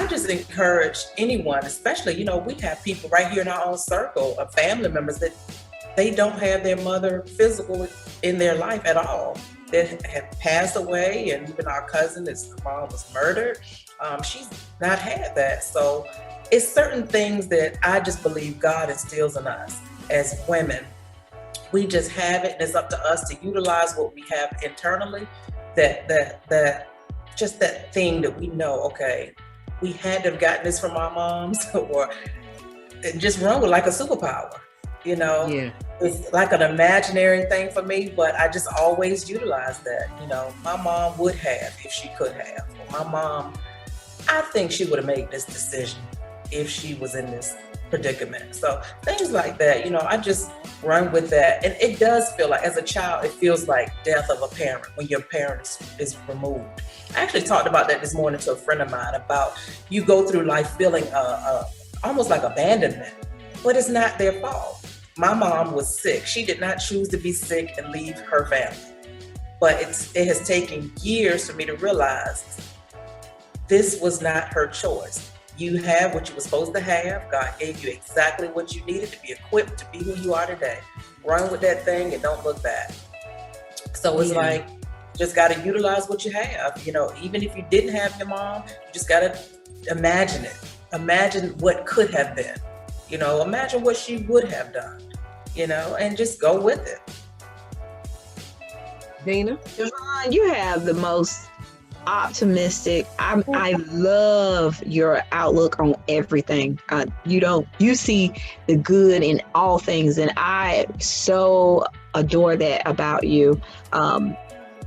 I just encourage anyone, especially, we have people right here in our own circle of family members that they don't have their mother physical in their life at all. That have passed away, and even our cousin, his mom was murdered. She's not had that. So it's certain things that I just believe God instills in us as women. We just have it, and it's up to us to utilize what we have internally. That just that thing that we know, okay, we had to have gotten this from our moms, or just run with like a superpower. Yeah. It's like an imaginary thing for me, but I just always utilize that. My mom would have if she could have. Or my mom, I think she would have made this decision if she was in this predicament. So things like that, I just run with that. And it does feel like, as a child, it feels like death of a parent when your parent is removed. I actually talked about that this morning to a friend of mine, about you go through life feeling almost like abandonment, but it's not their fault. My mom was sick. She did not choose to be sick and leave her family. But it has taken years for me to realize this was not her choice. You have what you were supposed to have. God gave you exactly what you needed to be equipped to be who you are today. Run with that thing and don't look back. So it's like, just got to utilize what you have. Even if you didn't have your mom, you just got to imagine it. Imagine what could have been. Imagine what she would have done, and just go with it. Dina? Javon, you have the most optimistic. I love your outlook on everything. You see the good in all things, and I so adore that about you.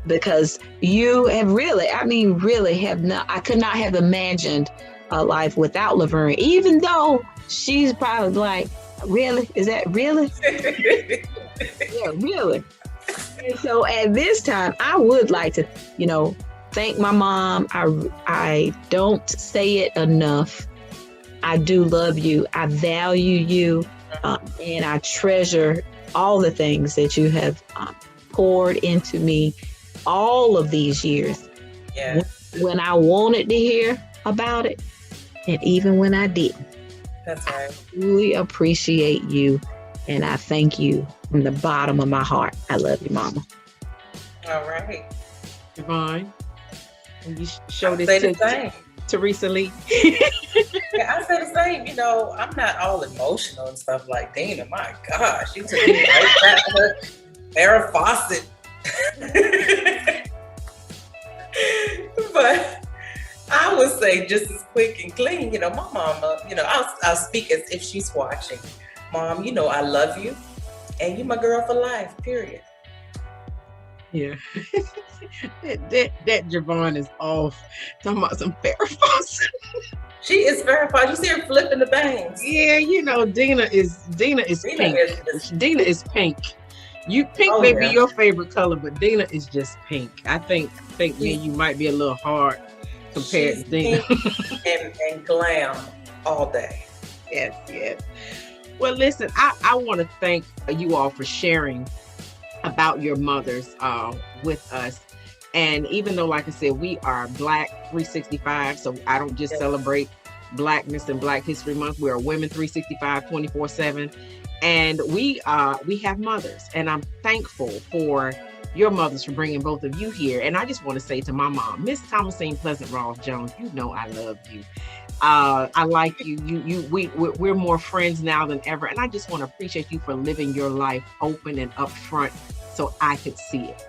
Because you have really have not, I could not have imagined a life without Laverne, even though she's probably like, really? Is that really? Yeah, really. And so at this time, I would like to, thank my mom. I don't say it enough. I do love you. I value you. And I treasure all the things that you have poured into me all of these years. Yeah. When I wanted to hear about it, and even when I didn't. That's right. I really appreciate you, and I thank you from the bottom of my heart. I love you, Mama. All right. Javon, and you show this to Teresa Lee. Yeah, I say the same. I'm not all emotional and stuff like Dina. My gosh, she took me right back to her Farrah Fawcett. But I would say just as quick and clean, my mama, I'll speak as if she's watching. Mom, I love you, and you my girl for life, period. Yeah. that Javon is off. Talking about some Farrah Fawcett. She is Farrah Fawcett. You see her flipping the bangs. Yeah, Dina is pink. Dina is pink. Pink may be your favorite color, but Dina is just pink. I think me and you might be a little hard compared to Dina. and glam all day. Yes. Well, listen, I want to thank you all for sharing about your mothers with us. And even though, like I said, we are Black 365, so I don't just celebrate Blackness and Black History Month. We're Women 365, 24/7. And we have mothers, and I'm thankful for your mothers for bringing both of you here. And I just want to say to my mom, Miss Thomasine Pleasant Ross Jones, I love you. I like you. We're more friends now than ever, and I just want to appreciate you for living your life open and upfront, so I could see it.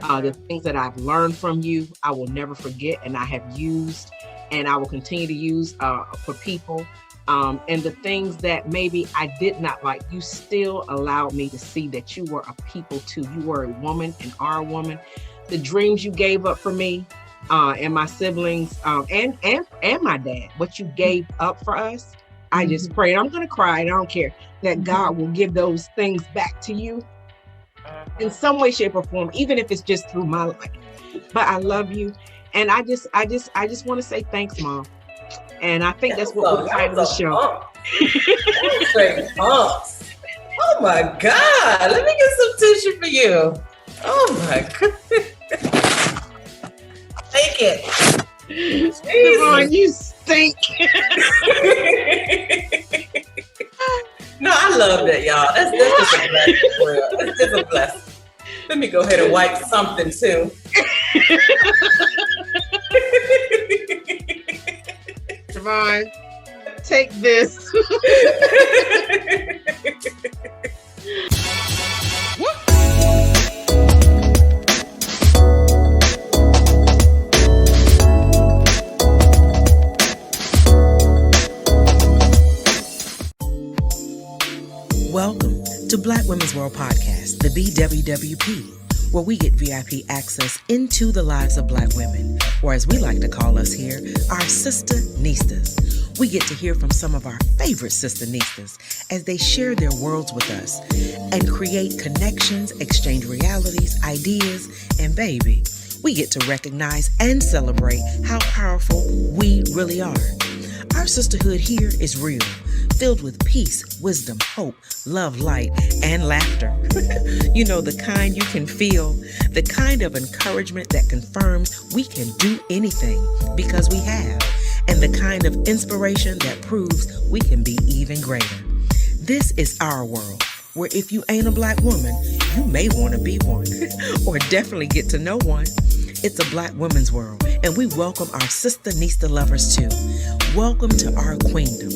The things that I've learned from you, I will never forget, and I have used, and I will continue to use for people. And the things that maybe I did not like, you still allowed me to see that you were a people too. You were a woman and are a woman. The dreams you gave up for me and my siblings and my dad, what you gave up for us, I just prayed. I'm going to cry. I don't care that God will give those things back to you in some way, shape, or form, even if it's just through my life. But I love you, and I just want to say thanks, Mom. And I think that's what we're trying to show. Oh my God. Let me get some tissue for you. Oh my God. Take it. Devon, you stink. No, I love that, y'all. That's just a blessing for real. It's just a blessing. Let me go ahead and wipe something too. Devon, take this. Welcome to Black Women's World Podcast, the BWWP, where we get VIP access into the lives of Black women, or as we like to call us here, our sister Nistas. We get to hear from some of our favorite sister Nistas as they share their worlds with us and create connections, exchange realities, ideas, and baby, we get to recognize and celebrate how powerful we really are. Our sisterhood here is real, filled with peace, wisdom, hope, love, light, and laughter. You know, the kind you can feel, the kind of encouragement that confirms we can do anything because we have, and the kind of inspiration that proves we can be even greater. This is our world, where if you ain't a Black woman, you may want to be one, or definitely get to know one. It's a Black women's world, and we welcome our sister Nista lovers too. Welcome to our queendom.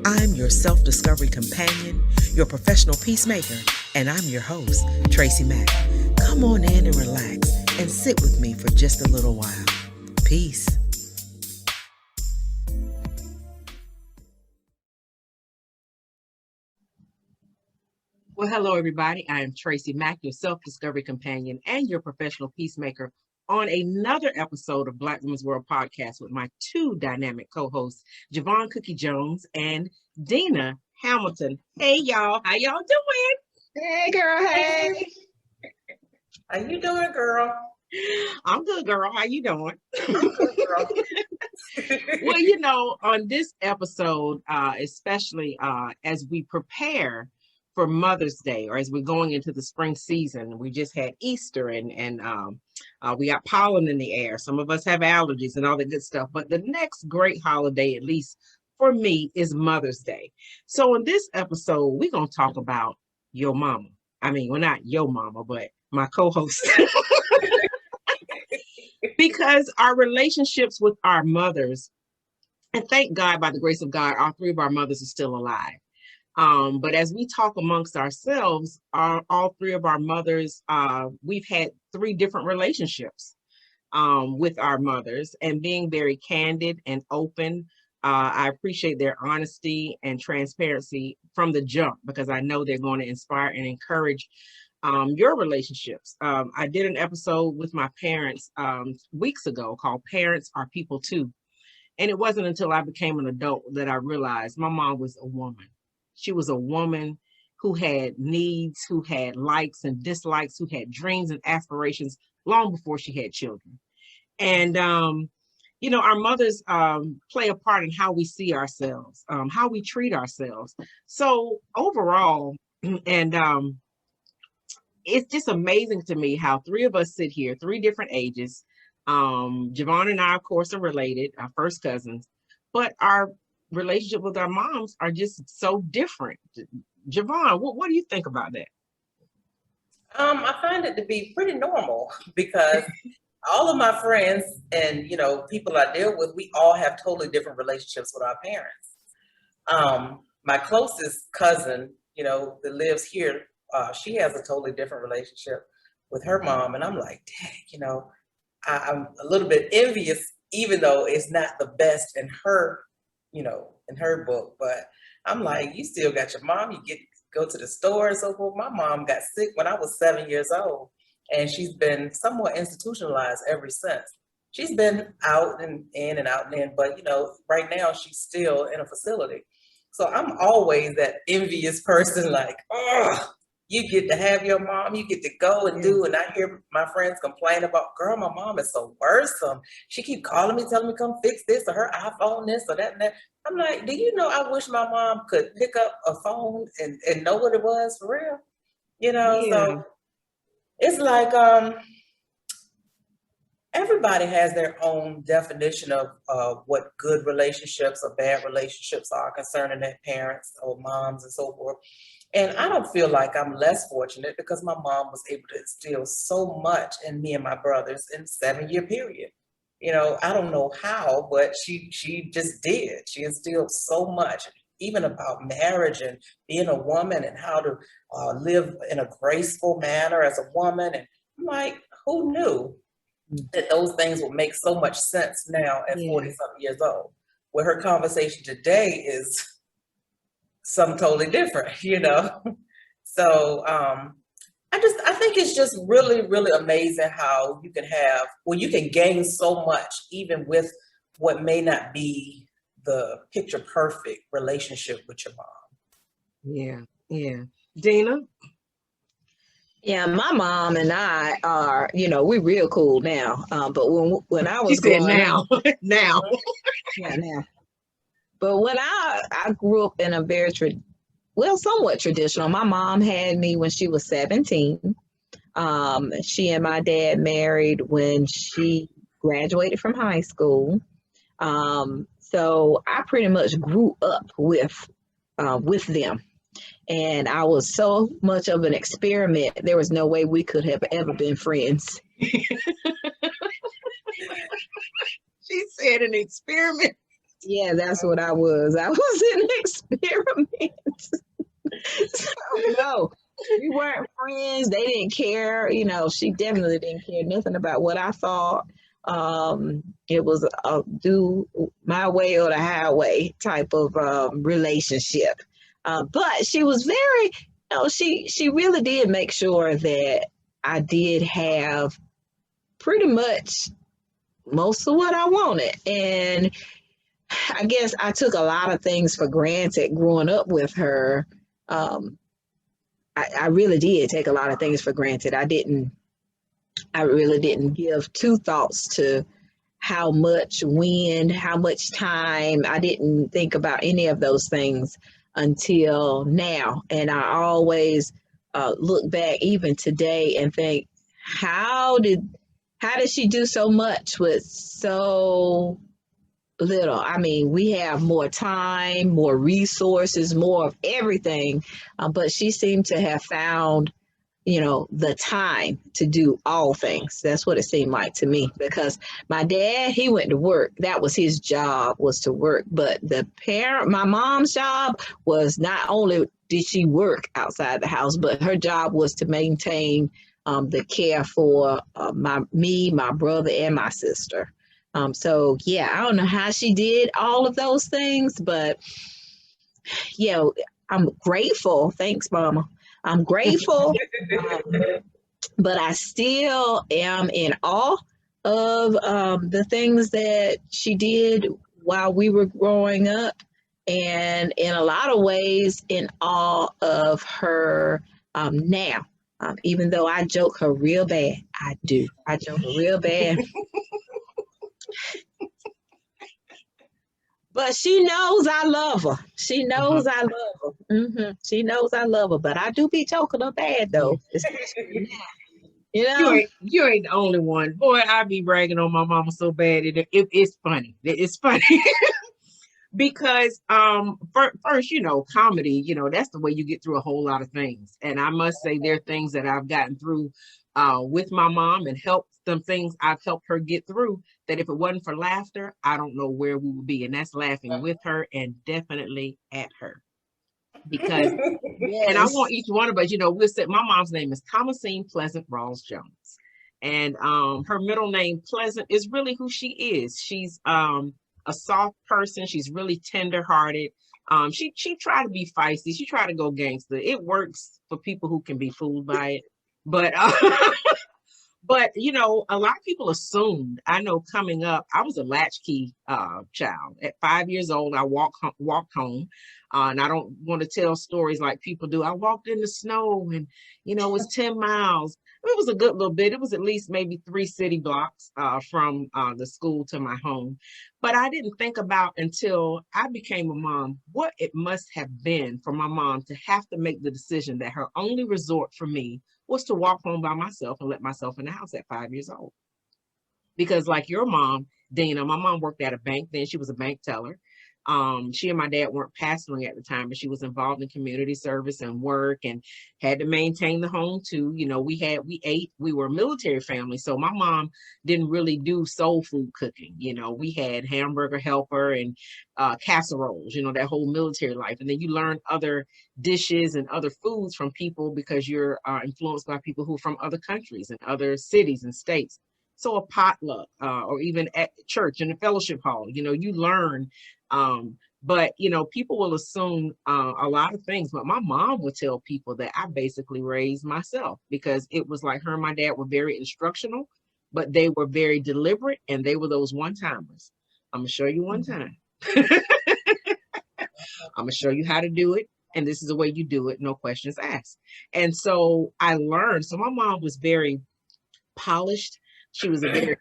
I'm your self-discovery companion, your professional peacemaker, and I'm your host, TracyMac. Come on in and relax and sit with me for just a little while. Peace. Well, hello, everybody. I am TracyMac, your self-discovery companion and your professional peacemaker on another episode of Black Women's World Podcast with my two dynamic co-hosts, Javon Cookie Jones and Dina Hamilton. Hey, y'all. How y'all doing? Hey, girl. Hey. How you doing, girl? I'm good, girl. How you doing? I'm good, girl. Well, you know, on this episode, especially as we prepare for Mother's Day, or as we're going into the spring season, we just had Easter and we got pollen in the air. Some of us have allergies and all that good stuff. But the next great holiday, at least for me, is Mother's Day. So in this episode, we're going to talk about your mama. I mean, well, not your mama, but my co-host. Because our relationships with our mothers, and thank God, by the grace of God, all three of our mothers are still alive. But as we talk amongst ourselves, all three of our mothers, we've had three different relationships with our mothers, and being very candid and open. I appreciate their honesty and transparency from the jump, because I know they're going to inspire and encourage your relationships. I did an episode with my parents weeks ago called Parents Are People Too. And it wasn't until I became an adult that I realized my mom was a woman. She was a woman who had needs, who had likes and dislikes, who had dreams and aspirations long before she had children. And, you know, our mothers play a part in how we see ourselves, how we treat ourselves. So overall, and it's just amazing to me how three of us sit here, three different ages. Javon and I, of course, are related, our first cousins, but our relationship with our moms are just so different. Javon, what do you think about that? I find it to be pretty normal because all of my friends and, you know, people I deal with, we all have totally different relationships with our parents. My closest cousin, you know, that lives here, she has a totally different relationship with her mom. And I'm like, dang, you know, I'm a little bit envious, even though it's not the best in her, you know, in her book. But I'm like, you still got your mom, you go to the store and so forth. My mom got sick when I was 7 years old, and she's been somewhat institutionalized ever since. She's been out and in and out and in, but you know, right now she's still in a facility. So I'm always that envious person, like, oh, you get to have your mom, you get to go and do. And I hear my friends complain about, girl, my mom is so worrisome. She keep calling me, telling me come fix this or her iPhone this or that and that. I'm like, do you know, I wish my mom could pick up a phone and know what it was for real. You know, Yeah. so it's like, everybody has their own definition of what good relationships or bad relationships are concerning their parents or moms and so forth. And I don't feel like I'm less fortunate because my mom was able to instill so much in me and my brothers in a 7-year period. You know, I don't know how, but she just did. She instilled so much, even about marriage and being a woman and how to live in a graceful manner as a woman. And I'm like, who knew that those things would make so much sense now at 40-something years old? Where her conversation today is something totally different, you know? So I think it's just really, really amazing how you can have, well, you can gain so much even with what may not be the picture perfect relationship with your mom. Yeah. Dina? Yeah, my mom and I are, we're real cool now. But when I was She said growing now, up, now. yeah, now. But when I grew up in a very somewhat traditional. My mom had me when she was 17. She and my dad married when she graduated from high school. So I pretty much grew up with them. And I was so much of an experiment. There was no way we could have ever been friends. She said an experiment. Yeah, that's what I was. I was an experiment. So, no, we weren't friends. They didn't care. She definitely didn't care nothing about what I thought. It was a do my way or the highway type of relationship. But she was very, she really did make sure that I did have pretty much most of what I wanted. And I guess I took a lot of things for granted growing up with her. I really did take a lot of things for granted. I really didn't give two thoughts to how much, when, how much time. I didn't think about any of those things until now. And I always look back even today and think, how did she do so much with so little? I mean, we have more time, more resources, more of everything, but she seemed to have found, the time to do all things. That's what it seemed like to me, because my dad, he went to work. That was his job, was to work. But my mom's job was, not only did she work outside the house, but her job was to maintain the care for my brother, and my sister. So yeah, I don't know how she did all of those things, but yeah, I'm grateful. Thanks, Mama. I'm grateful, but I still am in awe of the things that she did while we were growing up, and in a lot of ways in awe of her now. Even though I joke her real bad, I do. I joke her real bad. But she knows I love her. She knows I love her. She knows I love her. But I do be joking her bad, though. You ain't the only one. Boy, I be bragging on my mama so bad. It's funny. It's funny. Because first, comedy, that's the way you get through a whole lot of things. And I must say, there are things that I've gotten through with my mom, and some things I've helped her get through, that if it wasn't for laughter, I don't know where we would be. And that's laughing with her and definitely at her. Because yes. And I want each one of us, we'll say my mom's name is Thomasine Pleasant Rawls Jones. And her middle name, Pleasant, is really who she is. She's a soft person. She's really tender-hearted. She tried to be feisty. She tried to go gangster. It works for people who can be fooled by it. But but a lot of people assumed, I know coming up, I was a latchkey child. At 5 years old, I walked home. And I don't want to tell stories like people do. I walked in the snow, and it was 10 miles. It was a good little bit. It was at least maybe 3 city blocks from the school to my home. But I didn't think about, until I became a mom, what it must have been for my mom to have to make the decision that her only resort for me was to walk home by myself and let myself in the house at 5 years old. because like your mom, Dina, my mom worked at a bank then. She was a bank teller. She and my dad weren't pastoring at the time, but she was involved in community service and work and had to maintain the home too. You know, we were a military family. So my mom didn't really do soul food cooking. You know, we had hamburger helper and casseroles, you know, that whole military life. And then you learn other dishes and other foods from people because you're influenced by people who are from other countries and other cities and states. So a potluck, or even at church in the fellowship hall, you know, you learn. But you know, people will assume a lot of things. But my mom would tell people that I basically raised myself because it was like her and my dad were very instructional, but they were very deliberate, and they were those one-timers. I'm gonna show you one time. I'm gonna show you how to do it, and this is the way you do it, no questions asked. And so I learned. So my mom was very polished. She was a very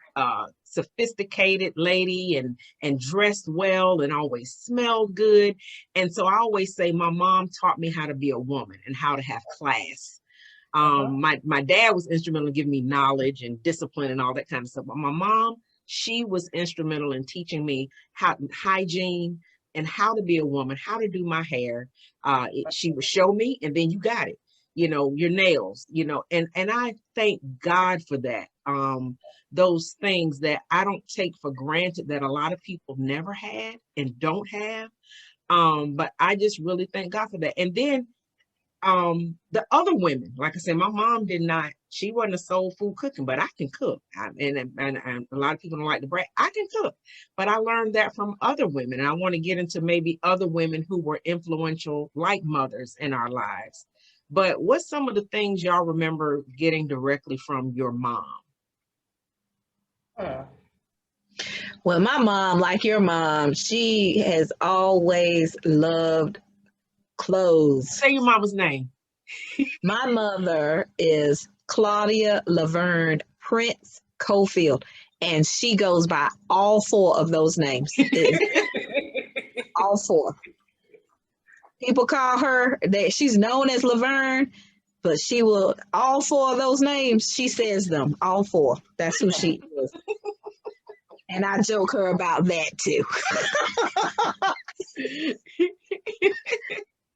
sophisticated lady and dressed well and always smelled good. And so I always say my mom taught me how to be a woman and how to have class. My dad was instrumental in giving me knowledge and discipline and all that kind of stuff. But my mom, she was instrumental in teaching me how hygiene and how to be a woman, how to do my hair. She would show me, and then you got it. You know, your nails, you know, and I thank God for that. Those things that I don't take for granted that a lot of people never had and don't have. But I just really thank God for that. And then the other women, like I said, my mom did not, she wasn't a soul food cooking, but I can cook. And a lot of people don't like to brag. I can cook, but I learned that from other women. And I want to get into maybe other women who were influential like mothers in our lives. But what's some of the things y'all remember getting directly from your mom? Well, my mom, like your mom, she has always loved clothes. Say your mama's name. My mother is Claudia Laverne Prince Cofield, and she goes by all four of those names. All four. People call her that she's known as Laverne, but she will, all four of those names, she says them, all four. That's who she is. And I joke her about that too.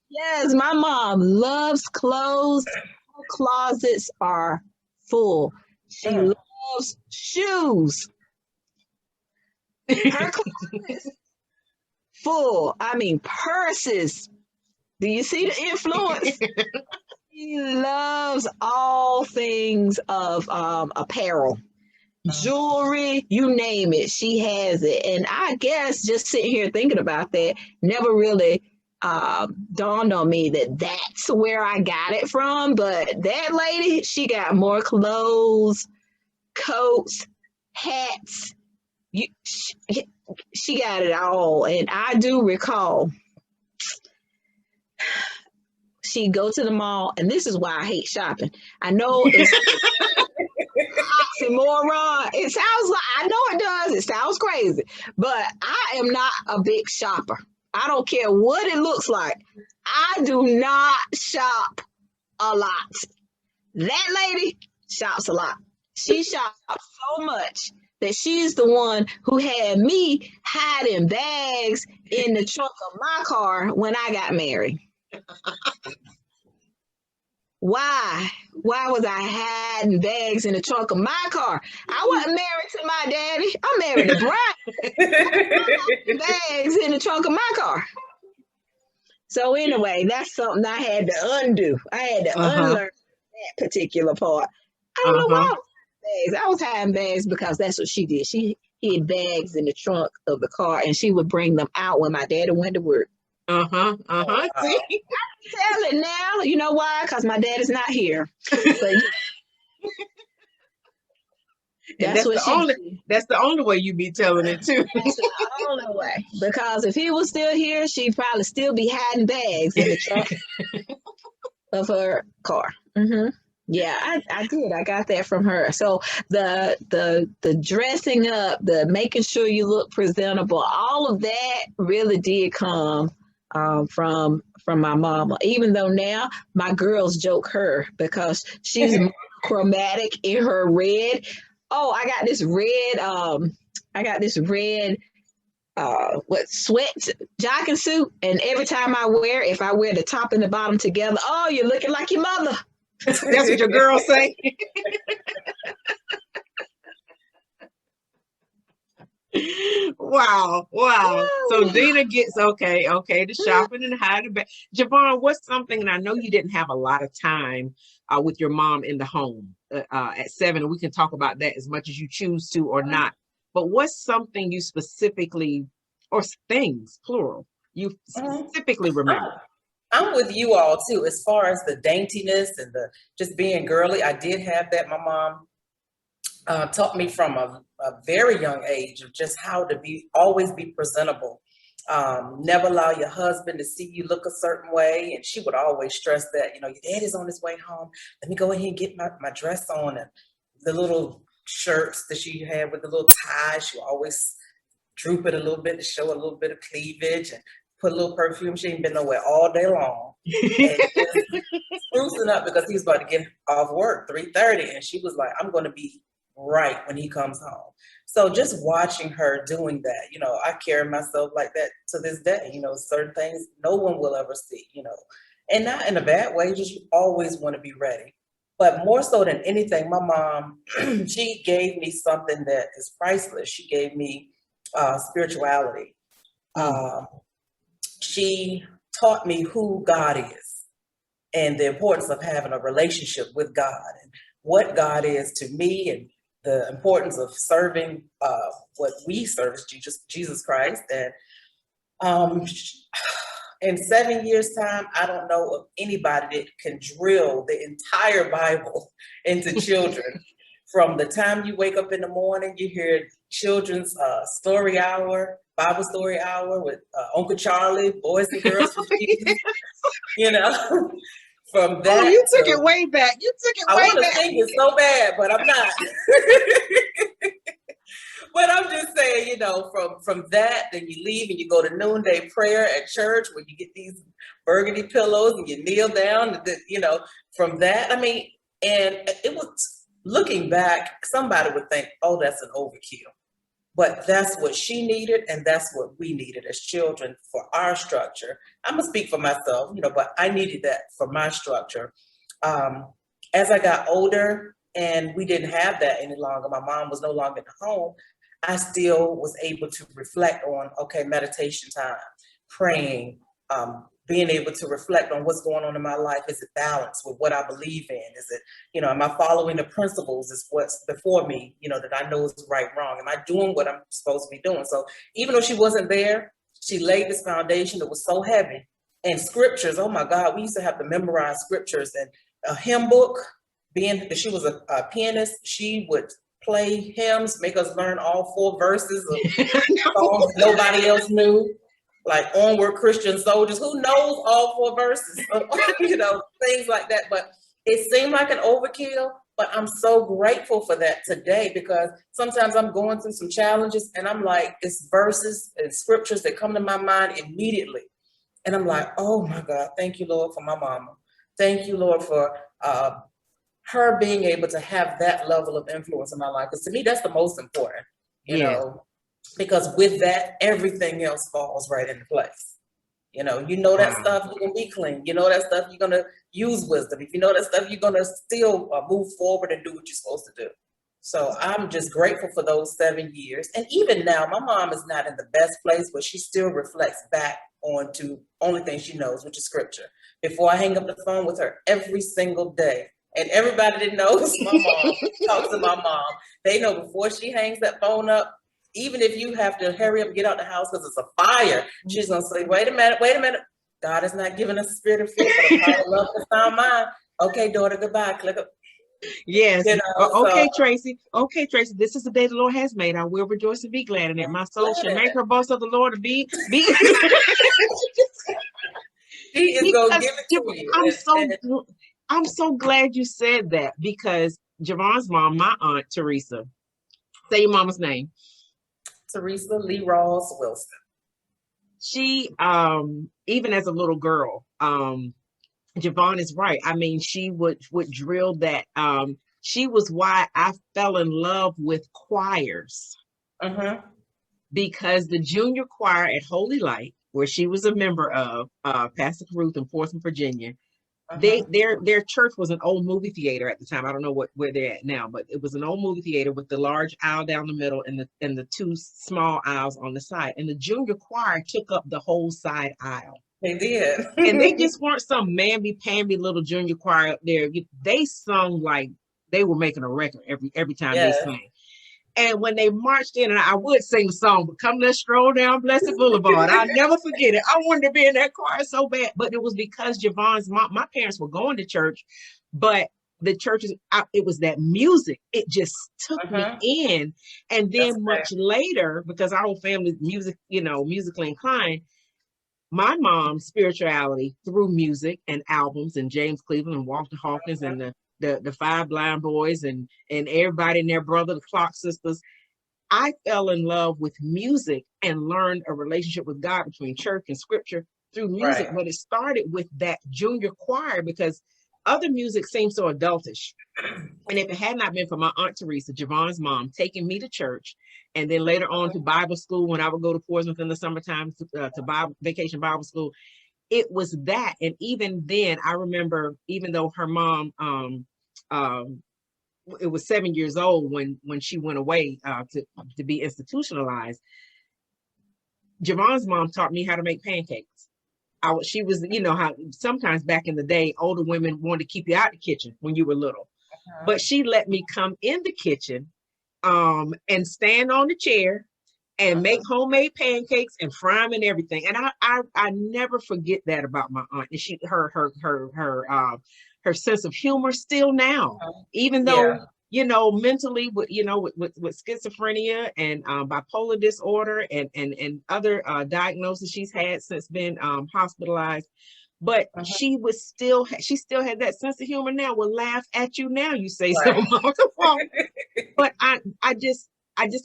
Yes, my mom loves clothes. Her closets are full. She loves shoes. Her closets full. I mean, purses. Do you see the influence? She loves all things of apparel, jewelry, you name it, she has it. And I guess just sitting here thinking about that never really dawned on me that that's where I got it from. But that lady, she got more clothes, coats, hats. She got it all. And I do recall she'd go to the mall, and this is why I hate shopping. I know it's oxymoron. It sounds like, I know it does. It sounds crazy, but I am not a big shopper. I don't care what it looks like. I do not shop a lot. That lady shops a lot. She shops so much that she's the one who had me hiding bags in the trunk of my car when I got married. Why? Why was I hiding bags in the trunk of my car? I wasn't married to my daddy. I'm married to Brian. Bags in the trunk of my car. So anyway, that's something I had to undo. I had to unlearn that particular part. I don't know why I was hiding bags because that's what she did. She hid bags in the trunk of the car, and she would bring them out when my daddy went to work. See? I tell it now. You know why? Because my dad is not here. But that's the only way you be telling it too. That's the only way. Because if he was still here, she'd probably still be hiding bags in the trunk of her car. Yeah, I did. I got that from her. So the dressing up, the making sure you look presentable, all of that really did come from my mama. Even though now my girls joke her because she's chromatic in her red. oh, I got this red what sweat jogging suit, and every time I wear, if I wear the top and the bottom together, oh, you're looking like your mother. That's what your girls say. Wow. So Dina gets okay to shopping and hiding back. Javon, what's something, and I know you didn't have a lot of time with your mom in the home at 7, and we can talk about that as much as you choose to or not. But what's something you specifically, or things plural, you specifically remember? I'm with you all too, as far as the daintiness and the just being girly. I did have that. My mom taught me from a very young age of just how to always be presentable. Never allow your husband to see you look a certain way. And she would always stress that, your daddy's on his way home. Let me go ahead and get my dress on. And the little shirts that she had with the little ties, she would always droop it a little bit to show a little bit of cleavage, and put a little perfume. She ain't been nowhere all day long. And sprucing up because he was about to get off work, 3:30. And she was like, I'm going to be right when he comes home. So just watching her doing that, I carry myself like that to this day. Certain things no one will ever see, and not in a bad way, just always want to be ready. But more so than anything, my mom, she gave me something that is priceless. She gave me spirituality. She taught me who God is and the importance of having a relationship with God and what God is to me, and the importance of serving what we serve as Jesus Christ. And in 7 years' time, I don't know of anybody that can drill the entire Bible into children. From the time you wake up in the morning, you hear children's story hour, Bible story hour with Uncle Charlie, Boys and Girls from Jesus, From that, you took it way back. I want to sing it so bad, but I'm not. But I'm just saying, from that, then you leave and you go to noonday prayer at church where you get these burgundy pillows and you kneel down. From that, and it was, looking back, somebody would think, oh, that's an overkill. But that's what she needed, and that's what we needed as children for our structure. I'm gonna speak for myself, but I needed that for my structure. As I got older and we didn't have that any longer, my mom was no longer in the home, I still was able to reflect on, meditation time, praying, being able to reflect on what's going on in my life. Is it balanced with what I believe in? Is it, am I following the principles? Is what's before me, that I know is right, wrong? Am I doing what I'm supposed to be doing? So even though she wasn't there, she laid this foundation that was so heavy. And scriptures, oh my God, we used to have to memorize scriptures, and a hymn book. Being that she was a pianist, she would play hymns, make us learn all 4 verses of songs nobody else knew. Like Onward Christian Soldiers, who knows all 4 verses, things like that. But it seemed like an overkill, but I'm so grateful for that today, because sometimes I'm going through some challenges and I'm like, it's verses and scriptures that come to my mind immediately. And I'm like, oh my God, thank you, Lord, for my mama. Thank you, Lord, for her being able to have that level of influence in my life. Because to me, that's the most important, you know. Because with that, everything else falls right into place. That stuff, you're going to be clean. That stuff, you're going to use wisdom. If you know that stuff, you're going to still move forward and do what you're supposed to do. So I'm just grateful for those 7 years. And even now, my mom is not in the best place, but she still reflects back onto only thing she knows, which is scripture. Before I hang up the phone with her every single day, and everybody that knows my mom talks to my mom, they know before she hangs that phone up, even if you have to hurry up and get out the house because it's a fire, she's going to say, wait a minute. God has not given us a spirit of fear, but a power of love and sound mind. Okay, daughter, goodbye. Click up. Yes. Okay, Tracy. Okay, Tracy. This is the day the Lord has made. I will rejoice and be glad in it. My soul shall make her boast of the Lord and be. She is going to give it to you. I'm so glad you said that, because Javon's mom, my aunt Teresa, say your mama's name. Teresa Lee Ross Wilson. She, even as a little girl, Javon is right. I mean, she would drill that. she was why I fell in love with choirs. Because the junior choir at Holy Light, where she was a member of, Pastor Ruth in Portsmouth, Virginia, their church was an old movie theater at the time. I don't know where they're at now, but it was an old movie theater with the large aisle down the middle and the two small aisles on the side. And the junior choir took up the whole side aisle. They did. And they just weren't some mamby-pamby little junior choir up there. They sung like they were making a record every time they sang. And when they marched in, and I would sing the song, but come let's stroll down Blessed Boulevard. I'll never forget it. I wanted to be in that choir so bad, but it was because Javon's mom, my parents were going to church, but the churches, it was that music. It just took me in. And then much later, because our whole family music, musically inclined, my mom's spirituality through music and albums and James Cleveland and Walter Hawkins and the Five Blind Boys and everybody and their brother, the Clock Sisters. I fell in love with music and learned a relationship with God between church and scripture through music. But it started with that junior choir because other music seemed so adultish. And if it had not been for my Aunt Teresa, Javon's mom, taking me to church, and then later on to Bible school when I would go to Portsmouth in the summertime to vacation Bible school, it was that. And even then, I remember, even though her mom, it was 7 years old when she went away to be institutionalized, Javon's mom taught me how to make pancakes. She was, how sometimes back in the day, older women wanted to keep you out of the kitchen when you were little. But she let me come in the kitchen and stand on the chair and make homemade pancakes and fry them and everything. And I never forget that about my aunt. And her sense of humor still now, even though, mentally with schizophrenia and bipolar disorder and other diagnoses she's had since being hospitalized. But she still had that sense of humor now. Will laugh at you now. You say something off the phone. But I just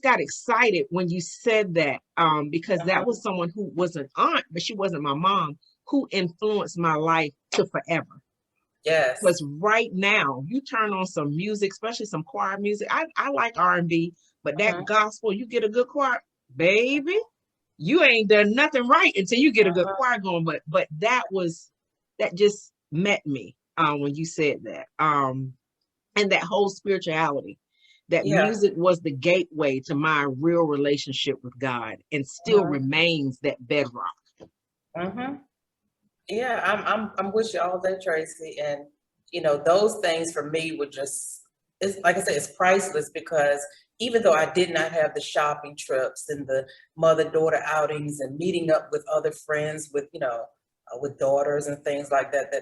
got excited when you said that because that was someone who was an aunt, but she wasn't my mom, who influenced my life to forever. Yes. Because right now, you turn on some music, especially some choir music. I like R&B, but that gospel, you get a good choir, baby, you ain't done nothing right until you get a good choir going. But that just met me when you said that. And that whole spirituality, that music was the gateway to my real relationship with God and still remains that bedrock. Yeah, I'm with you all that, Tracy. And, those things for me were just, it's like I said, it's priceless because even though I did not have the shopping trips and the mother-daughter outings and meeting up with other friends with, with daughters and things like that,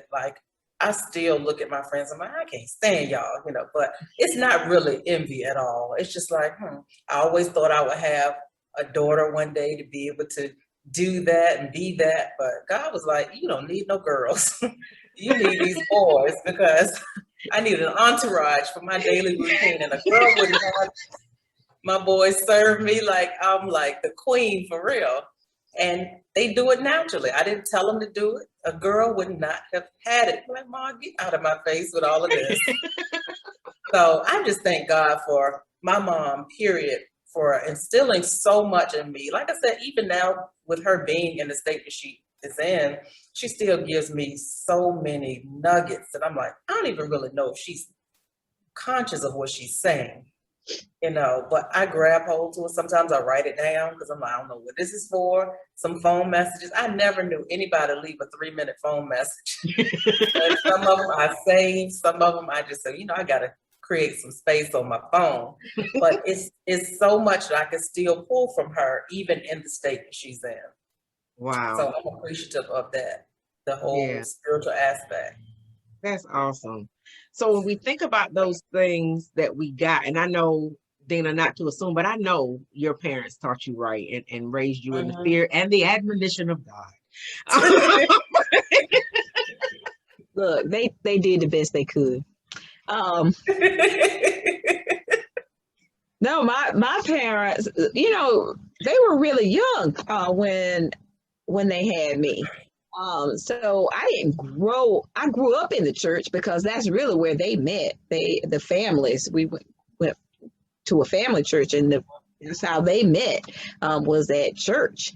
I still look at my friends, I'm like, I can't stand y'all, but it's not really envy at all. It's just like, I always thought I would have a daughter one day to be able to do that and be that, but God was like, you don't need no girls. You need these boys because I need an entourage for my daily routine, and a girl wouldn't have my boys serve me like I'm like the queen for real. And they do it naturally. I didn't tell them to do it. A girl would not have had it. Like, Mom, get out of my face with all of this. So I just thank God for my mom, period, for instilling so much in me. Like I said, even now with her being in the state that she is in, she still gives me so many nuggets that I'm like, I don't even really know if she's conscious of what she's saying, but I grab hold to it. Sometimes I write it down because I'm like, I don't know what this is for. Some phone messages. I never knew anybody to leave a 3-minute phone message. And some of them I save, some of them I just say, I got to create some space on my phone. But it's so much that I can still pull from her, even in the state that she's in. Wow. So I'm appreciative of that, the whole spiritual aspect. That's awesome. So when we think about those things that we got, and I know, Dina, not to assume, but I know your parents taught you right and raised you in the fear and the admonition of God. Look, they did the best they could. No, my parents, they were really young when they had me. So I grew up in the church because that's really where they met. The families, we went to a family church, and that's how they met, was at church.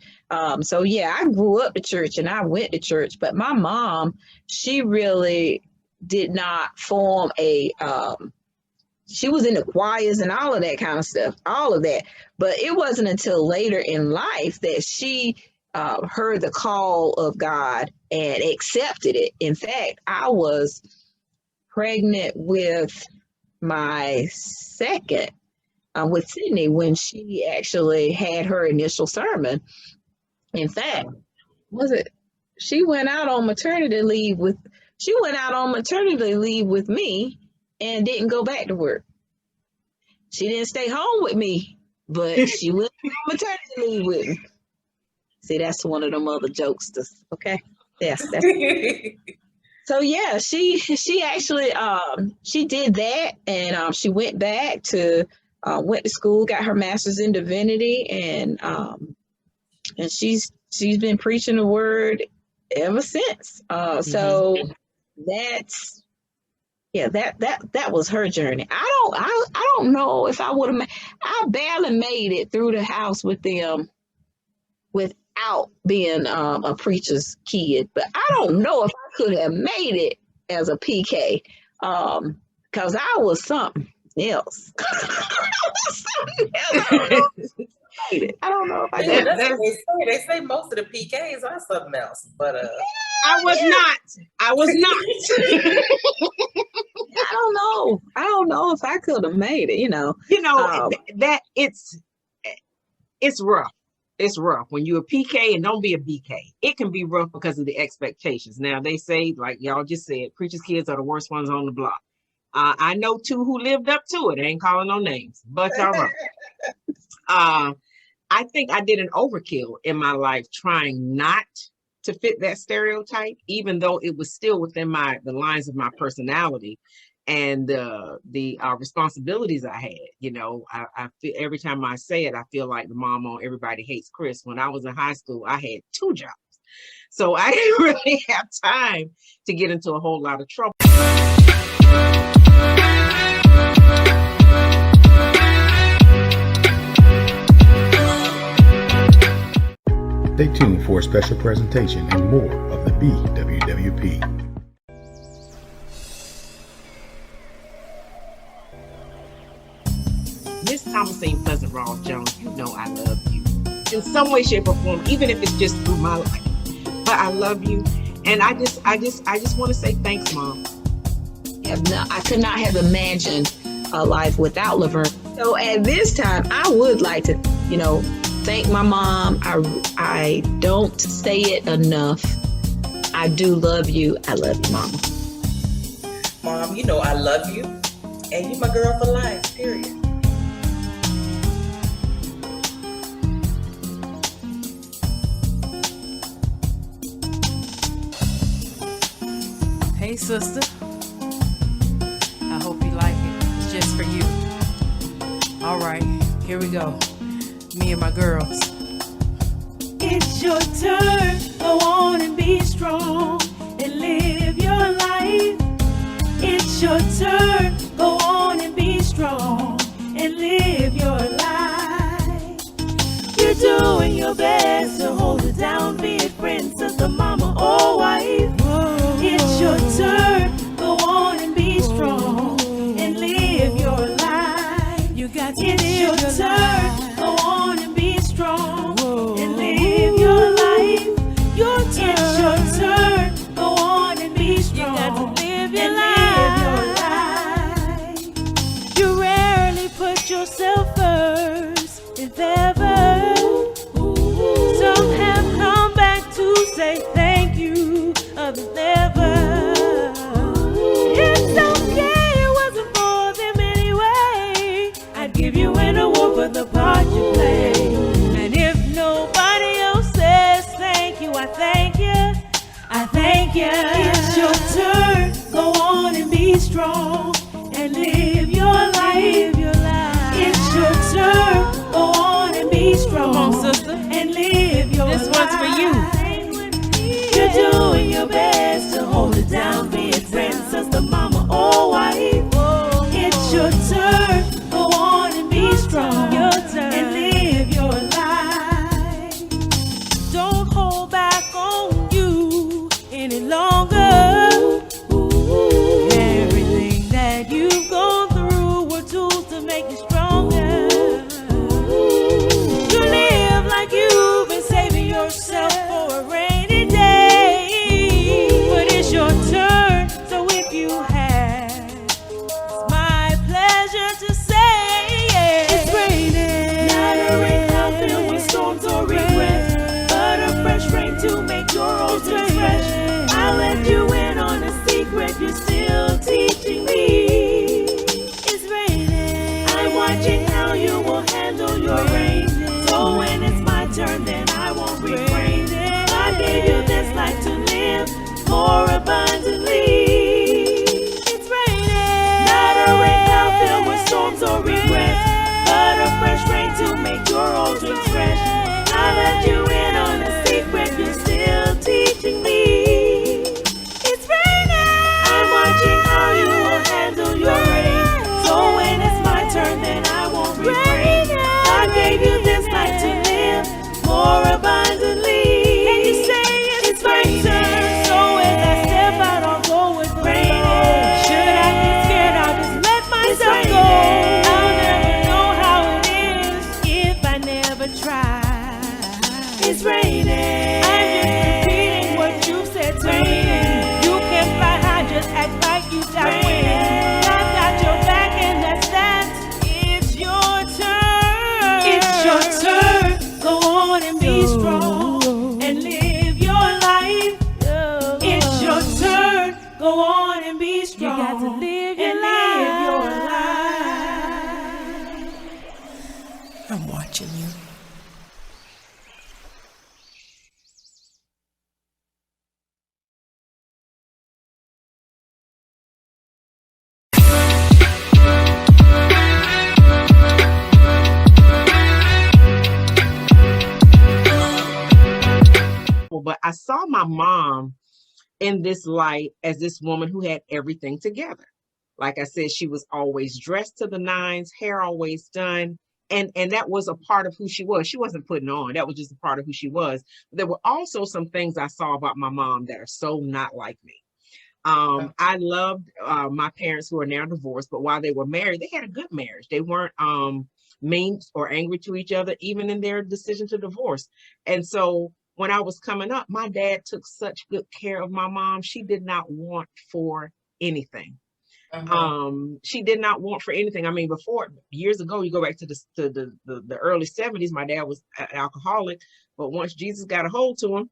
So yeah, I grew up to church and I went to church, but my mom, she really did not form she was in the choirs and all of that kind of stuff, all of that. But it wasn't until later in life that she heard the call of God and accepted it. In fact, I was pregnant with my second, with Sydney, when she actually had her initial sermon. In fact, she went out on maternity leave with me and didn't go back to work. She didn't stay home with me, but she went on maternity leave with me. See, that's one of them other jokesters. Okay. Yes. So yeah, she actually she did that, and she went back to went to school, got her master's in divinity, and she's been preaching the word ever since. So that's that was her journey. I don't know if I would have. I barely made it through the house with them without being a preacher's kid, but I don't know if I could have made it as a PK, because I was something else. I don't know if I did. That's what they say. They say most of the PKs are something else, but I was not. I don't know if I could have made it. That it's rough. It's rough when you're a PK, and don't be a BK. It can be rough because of the expectations. Now they say, like y'all just said, preachers' kids are the worst ones on the block. I know two who lived up to it. I ain't calling no names, but y'all right. I think I did an overkill in my life trying not to fit that stereotype, even though it was still within the lines of my personality and the responsibilities I had. I feel, every time I say it, I feel like the mom on Everybody Hates Chris. When I was in high school, I had 2 jobs. So I didn't really have time to get into a whole lot of trouble. Stay tuned for a special presentation and more of the BWWP. Miss Thomasine Pleasant Ross Jones, you know I love you in some way, shape, or form, even if it's just through my life. But I love you, and I just want to say thanks, Mom. I could not have imagined a life without Laverne. So at this time, I would like to, thank my mom. I don't say it enough. I do love you. I love you, Mama. Mom, I love you, and you're my girl for life, period. Hey, sister. I hope you like it. It's just for you. All right, here we go. Me and my girls. It's your turn. Go on and be strong and live your life. It's your turn. Go on and be strong and live your life. You're doing your best to hold it down, be it friend, sister, mama, or wife. It's your turn. Go on and be strong and live your life. You got to it's live your turn. Life. Go on and be strong and live your life. Your turn. It's your turn. Go on and be strong. You got to live your life. You rarely put yourself first, if ever. Some have come back to say thank you, others never. It's okay, it wasn't for them anyway. I'd give you an award for the part you play. And if nobody else says thank you, I thank you. I thank you. It's your turn. Go on and be strong and live your life. It's your turn. Go on and be strong. Come on, sister. And live your life. This one's for you. You're doing rolls fresh. I let you in on a secret, you're still teaching me. It's raining. I'm watching how you will handle your rain. So when it's my turn, then I won't refrain. God gave you this life to live more abundantly. It's raining. Not a rain cloud filled with storms or regrets, but a fresh rain to make your old dreams fresh. I let you in on a secret, you're still teaching me. It's raining. I'm watching how you will handle your rain. So when it's my turn, then I won't refrain. God gave you this life to live more abundantly. Can you say it's raining? So as I step out, I'll go with the flow. Should I get scared, I'll just let myself go. I'll never know how it is if I never try. It's raining. I'm just repeating what you said to me. You can fly high, just act like you got wings. I've got your back and that's that. It's your turn. It's your turn. Go on and be strong and live your life. It's your turn. Go on and be strong. You got to live your life. I'm watching you. But I saw my mom in this light as this woman who had everything together. Like I said, she was always dressed to the nines, hair always done. And that was a part of who she was. She wasn't putting on. That was just a part of who she was. There were also some things I saw about my mom that are so not like me. I loved my parents who are now divorced, but while they were married, they had a good marriage. They weren't mean or angry to each other, even in their decision to divorce. And so when I was coming up, my dad took such good care of my mom. She did not want for anything. She did not want for anything. I mean, before, years ago, you go back to the early 70s, my dad was an alcoholic, but once Jesus got a hold to him,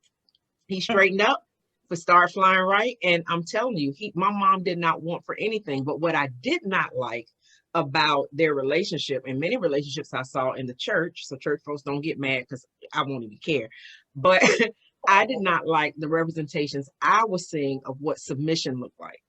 he straightened up, but started flying right. And I'm telling you, my mom did not want for anything. But what I did not like about their relationship, and many relationships I saw in the church, so church folks don't get mad because I won't even care, but I did not like the representations I was seeing of what submission looked like.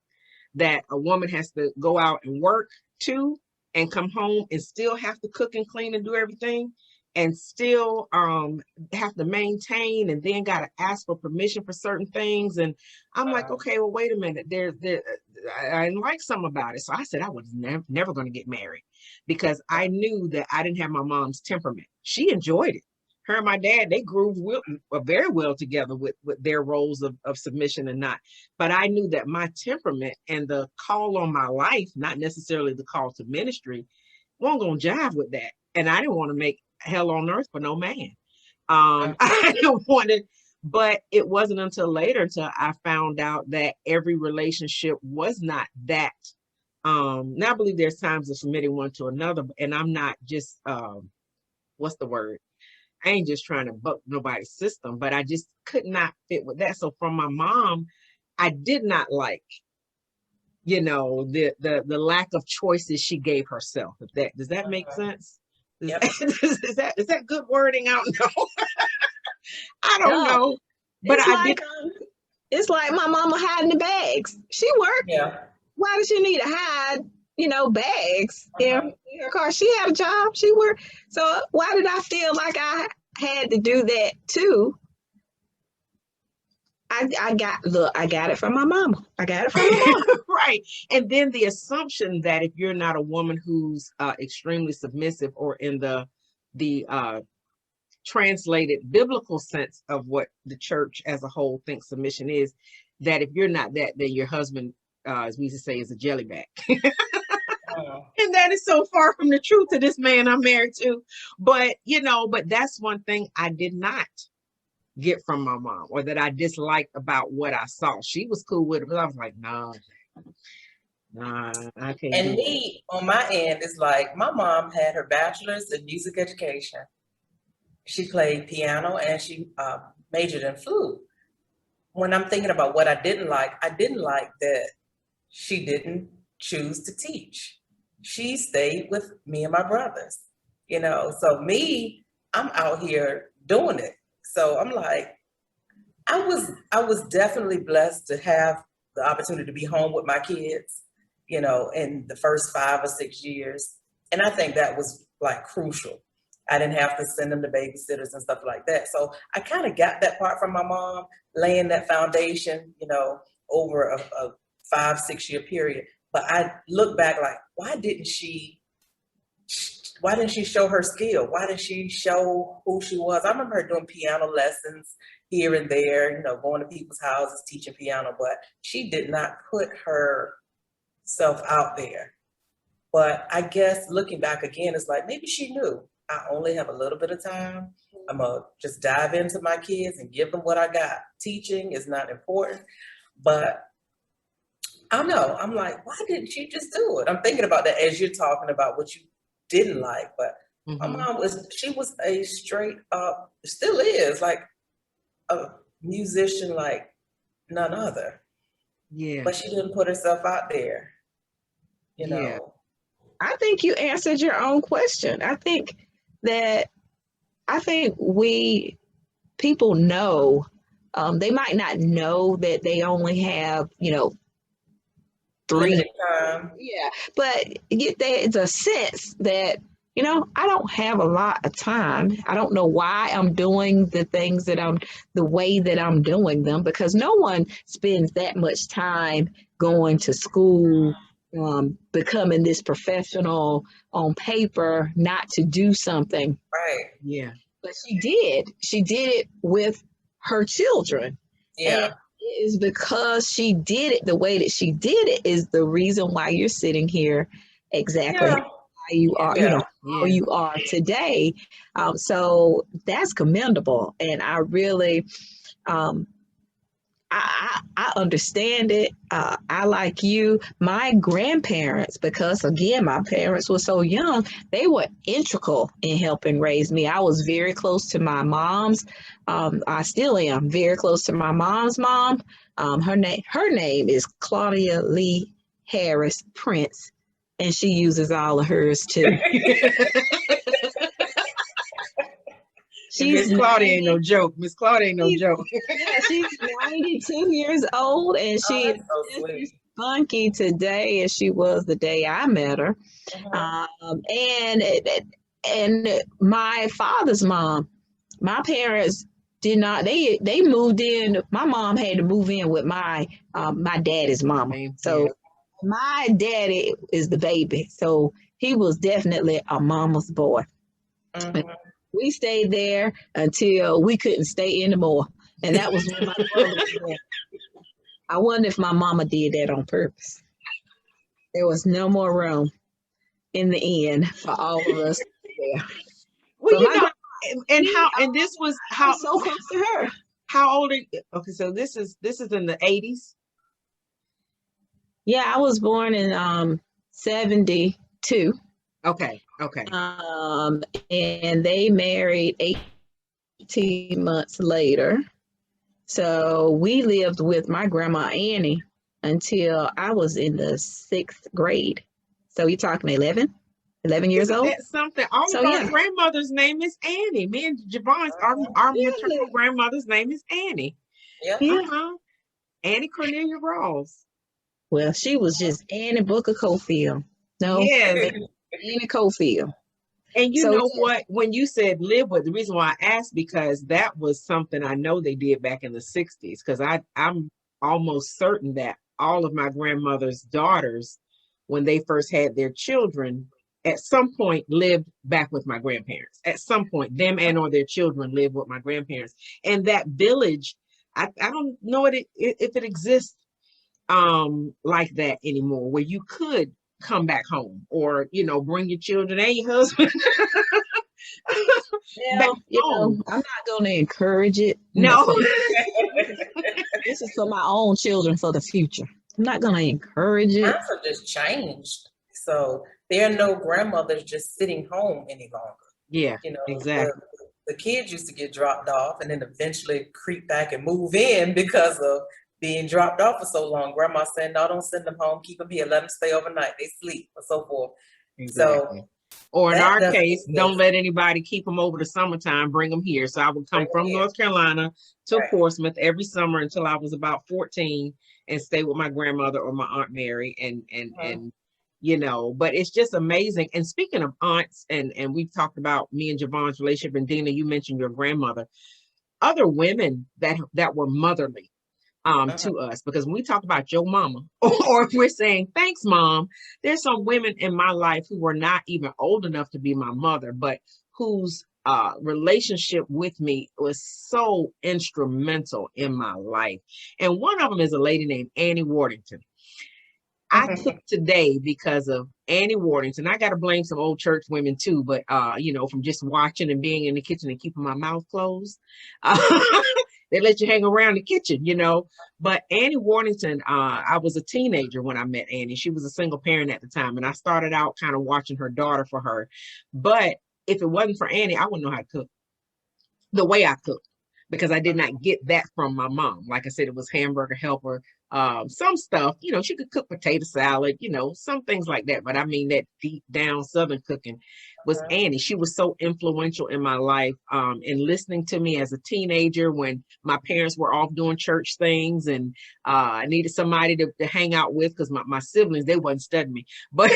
That a woman has to go out and work too and come home and still have to cook and clean and do everything, and still have to maintain, and then got to ask for permission for certain things. And I'm like, okay, well, wait a minute. I didn't like something about it. So I said I was never going to get married, because I knew that I didn't have my mom's temperament. She enjoyed it. Her and my dad, they grew very well together with their roles of submission and not. But I knew that my temperament and the call on my life, not necessarily the call to ministry, wasn't going to jive with that. And I didn't want to make hell on earth for no man. I didn't want it. But it wasn't until later until I found out that every relationship was not that. Now I believe there's times of submitting one to another, and I'm not just, what's the word? I ain't just trying to buck nobody's system, but I just could not fit with that. So from my mom, I did not like, the lack of choices she gave herself. Does that make sense? Yep. Is that good wording? I don't know. I don't know. But it's like my mama hiding the bags. She worked. Yeah. Why does she need to hide, bags in her car? She had a job. She worked. So why did I feel like I had to do that too? I got it from my mama. Right. And then the assumption that if you're not a woman who's extremely submissive, or in the translated biblical sense of what the church as a whole thinks submission is, that if you're not that, then your husband, as we used to say, is a jellyback. And that is so far from the truth to this man I'm married to. But that's one thing I did not get from my mom, or that I disliked about what I saw. She was cool with it, but I was like, nah, I can't. And me, on my end, is like, my mom had her bachelor's in music education. She played piano, and she majored in flute. when I'm thinking about what I didn't like that she didn't choose to teach. She stayed with me and my brothers, So me, I'm out here doing it. So I'm like, I was definitely blessed to have the opportunity to be home with my kids, in the first 5 or 6 years. And I think that was like crucial. I didn't have to send them to babysitters and stuff like that. So I kind of got that part from my mom, laying that foundation, over a 5-6 year period. But I look back like, why didn't she show her skill? Why didn't she show who she was? I remember her doing piano lessons here and there, going to people's houses, teaching piano, but she did not put herself out there. But I guess looking back again, it's like, maybe she knew I only have a little bit of time. I'm going to just dive into my kids and give them what I got. Teaching is not important, but I don't know. I'm like, why didn't she just do it? I'm thinking about that as you're talking about what you didn't like, but my mom was a straight up, still is, like a musician like none other. Yeah. But she didn't put herself out there, Yeah. I think you answered your own question. I think people know, they might not know that they only have, 3 limited time. Yeah, but there's a sense that, I don't have a lot of time. I don't know why I'm doing the things the way that I'm doing them, because no one spends that much time going to school, becoming this professional on paper, not to do something. Right. Yeah. But she did it with her children. Yeah. And it is because she did it the way that she did it is the reason why you're sitting here exactly how you are, how you are today. So that's commendable. And I really, I understand it. I, like you, my grandparents, because again, my parents were so young, they were integral in helping raise me. I was very close to my mom's. I still am very close to my mom's mom. Her name is Claudia Lee Harris Prince, and she uses all of hers too. Miss Claudia ain't no joke. Miss Claudia ain't no joke. Yeah, she's 92 years old, and she is so funky today as she was the day I met her. And my father's mom, my parents did not. They moved in. My mom had to move in with my daddy's mama. So my daddy is the baby, so he was definitely a mama's boy. We stayed there until we couldn't stay anymore. And that was when my brother was there. I wonder if my mama did that on purpose. There was no more room in the end for all of us there. Well, and this was how so close to her. How old are you? Okay, so this is in the 80s. Yeah, I was born in 72. Okay. And they married 18 months later. So we lived with my grandma Annie until I was in the 6th grade. So you're talking 11 years old? That's something. All of our grandmother's name is Annie. Me and Javon's, our maternal grandmother's name is Annie. Annie Cornelia Rawls. Well, she was just Annie Booker Cofield. No. Yes. Annie Cofield. And you know what? When you said live with, the reason why I asked, because that was something I know they did back in the 60s. Because I'm almost certain that all of my grandmother's daughters, when they first had their children, at some point lived back with my grandparents. At some point, them and or their children lived with my grandparents. And that village, I don't know if it exists like that anymore, where you could come back home or, bring your children and your husband. I'm not going to encourage it. No. This is for my own children for the future. I'm not going to encourage it. Times have just changed. So there are no grandmothers just sitting home any longer. Yeah, exactly. the kids used to get dropped off and then eventually creep back and move in because of being dropped off for so long. Grandma said, no, don't send them home. Keep them here. Let them stay overnight. They sleep or so forth. Exactly. So or in that our doesn't case, don't exist. let anybody keep them over the summertime, bring them here. So I would come Bring 'em from here. North Carolina to Right. Portsmouth every summer until I was about 14 and stay with my grandmother or my Aunt Mary and you know, but it's just amazing. And speaking of aunts, and we've talked about me and Javon's relationship, and Dina, you mentioned your grandmother, other women that were motherly to us, because when we talk about your mama or if we're saying thanks mom, there's some women in my life who were not even old enough to be my mother, but whose relationship with me was so instrumental in my life. And one of them is a lady named Annie Wardington. I cook today because of Annie Wardington. I got to blame some old church women too, but you know, from just watching and being in the kitchen and keeping my mouth closed. They let you hang around the kitchen, you know. But Annie Wardington, I was a teenager when I met Annie. She was a single parent at the time, and I started out kind of watching her daughter for her. But if it wasn't for Annie, I wouldn't know how to cook the way I cook, because I did not get that from my mom. Like I said, it was hamburger helper, some stuff, you know, she could cook potato salad, you know, some things like that. But I mean, that deep down Southern cooking was Annie. She was so influential in my life, and listening to me as a teenager when my parents were off doing church things, and I needed somebody to hang out with, because my siblings, they wasn't studying me. But